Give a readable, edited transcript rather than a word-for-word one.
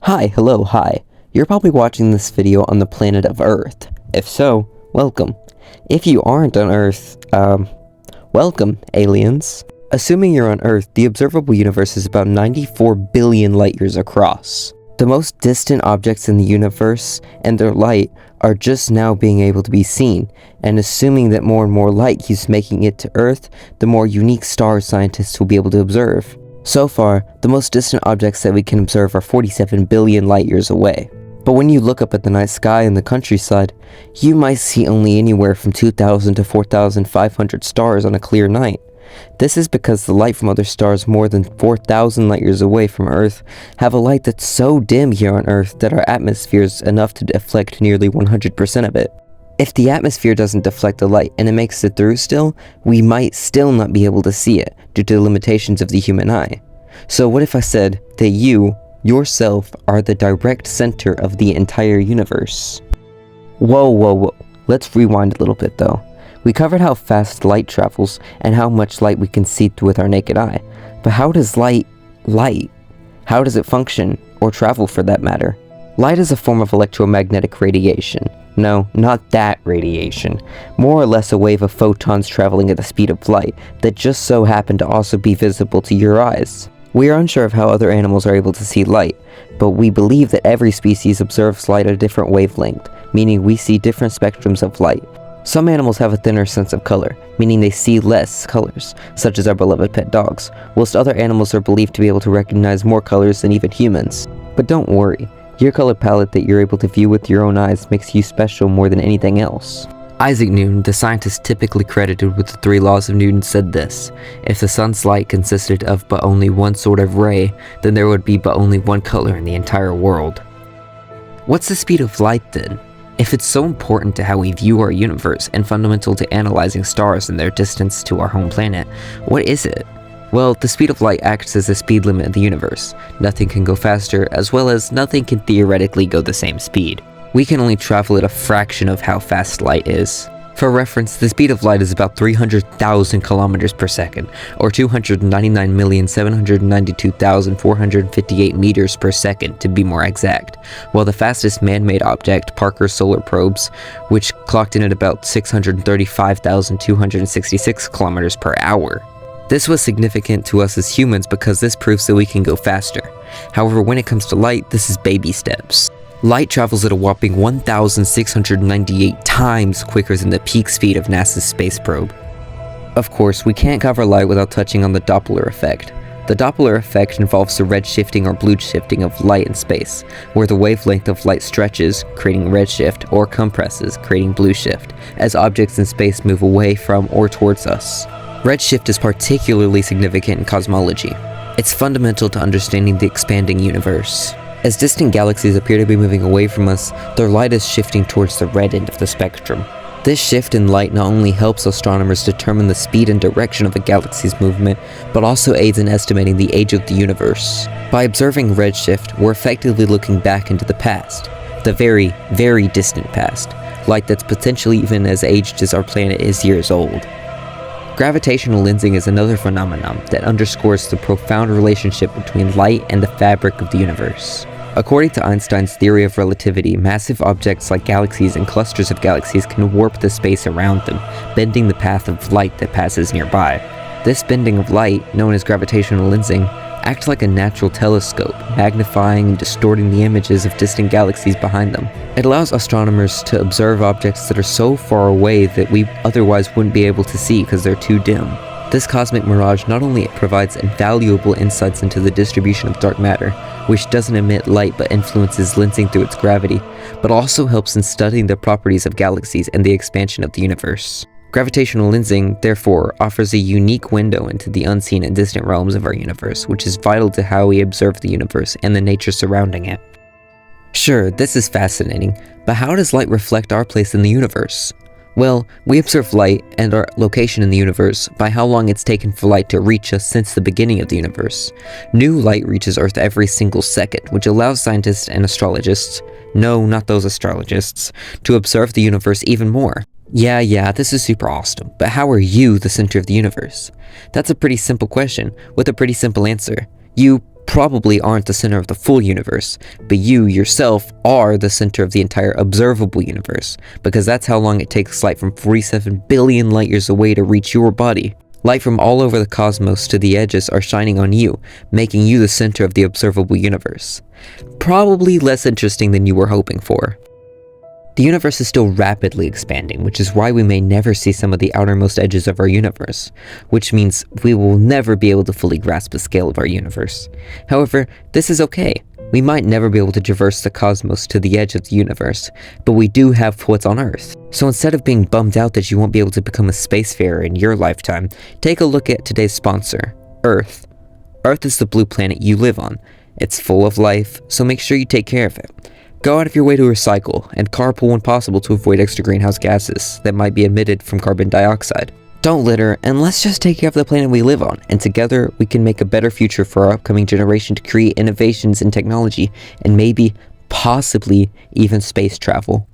Hi. You're probably watching this video on the planet of Earth. If so, welcome. If you aren't on Earth, welcome, aliens. Assuming you're on Earth, the observable universe is about 94 billion light years across. The most distant objects in the universe and their light are just now being able to be seen, and assuming that more and more light keeps making it to Earth, the more unique stars scientists will be able to observe. So far, the most distant objects that we can observe are 47 billion light years away. But when you look up at the night sky in the countryside, you might see only anywhere from 2,000 to 4,500 stars on a clear night. This is because the light from other stars more than 4,000 light years away from Earth have a light that's so dim here on Earth that our atmosphere is enough to deflect nearly 100% of it. If the atmosphere doesn't deflect the light and it makes it through still, we might still not be able to see it due to the limitations of the human eye. So what if I said that you, yourself, are the direct center of the entire universe? Whoa. Let's rewind a little bit though. We covered how fast light travels and how much light we can see with our naked eye. But how does light? How does it function, or travel for that matter? Light is a form of electromagnetic radiation. No, not that radiation. More or less a wave of photons traveling at the speed of light that just so happen to also be visible to your eyes. We are unsure of how other animals are able to see light, but we believe that every species observes light at a different wavelength, meaning we see different spectrums of light. Some animals have a thinner sense of color, meaning they see less colors, such as our beloved pet dogs, whilst other animals are believed to be able to recognize more colors than even humans. But don't worry, your color palette that you're able to view with your own eyes makes you special more than anything else. Isaac Newton, the scientist typically credited with the 3 laws of Newton, said this: if the sun's light consisted of but only one sort of ray, then there would be but only one color in the entire world. What's the speed of light then? If it's so important to how we view our universe and fundamental to analyzing stars and their distance to our home planet, what is it? Well, the speed of light acts as the speed limit of the universe. Nothing can go faster, as well as nothing can theoretically go the same speed. We can only travel at a fraction of how fast light is. For reference, the speed of light is about 300,000 kilometers per second, or 299,792,458 meters per second to be more exact, while the fastest man-made object, Parker's solar probes, which clocked in at about 635,266 kilometers per hour. This was significant to us as humans because this proves that we can go faster. However, when it comes to light, this is baby steps. Light travels at a whopping 1,698 times quicker than the peak speed of NASA's space probe. Of course, we can't cover light without touching on the Doppler effect. The Doppler effect involves the redshifting or blue shifting of light in space, where the wavelength of light stretches, creating redshift, or compresses, creating blue shift, as objects in space move away from or towards us. Redshift is particularly significant in cosmology. It's fundamental to understanding the expanding universe. As distant galaxies appear to be moving away from us, their light is shifting towards the red end of the spectrum. This shift in light not only helps astronomers determine the speed and direction of a galaxy's movement, but also aids in estimating the age of the universe. By observing redshift, we're effectively looking back into the past, the very, very distant past, light that's potentially even as aged as our planet is years old. Gravitational lensing is another phenomenon that underscores the profound relationship between light and the fabric of the universe. According to Einstein's theory of relativity, massive objects like galaxies and clusters of galaxies can warp the space around them, bending the path of light that passes nearby. This bending of light, known as gravitational lensing, acts like a natural telescope, magnifying and distorting the images of distant galaxies behind them. It allows astronomers to observe objects that are so far away that we otherwise wouldn't be able to see because they're too dim. This cosmic mirage not only provides invaluable insights into the distribution of dark matter, which doesn't emit light but influences lensing through its gravity, but also helps in studying the properties of galaxies and the expansion of the universe. Gravitational lensing, therefore, offers a unique window into the unseen and distant realms of our universe, which is vital to how we observe the universe and the nature surrounding it. Sure, this is fascinating, but how does light reflect our place in the universe? Well, we observe light and our location in the universe by how long it's taken for light to reach us since the beginning of the universe. New light reaches Earth every single second, which allows scientists and astrologists, no, not those astrologists, to observe the universe even more. Yeah, this is super awesome, but how are you the center of the universe? That's a pretty simple question, with a pretty simple answer. You probably aren't the center of the full universe, but you yourself are the center of the entire observable universe, because that's how long it takes light from 47 billion light years away to reach your body. Light from all over the cosmos to the edges are shining on you, making you the center of the observable universe. Probably less interesting than you were hoping for. The universe is still rapidly expanding, which is why we may never see some of the outermost edges of our universe, which means we will never be able to fully grasp the scale of our universe. However, this is okay. We might never be able to traverse the cosmos to the edge of the universe, but we do have what's on Earth. So instead of being bummed out that you won't be able to become a spacefarer in your lifetime, take a look at today's sponsor, Earth. Earth is the blue planet you live on. It's full of life, so make sure you take care of it. Go out of your way to recycle, and carpool when possible to avoid extra greenhouse gases that might be emitted from carbon dioxide. Don't litter, and let's just take care of the planet we live on, and together we can make a better future for our upcoming generation to create innovations in technology, and maybe, possibly, even space travel.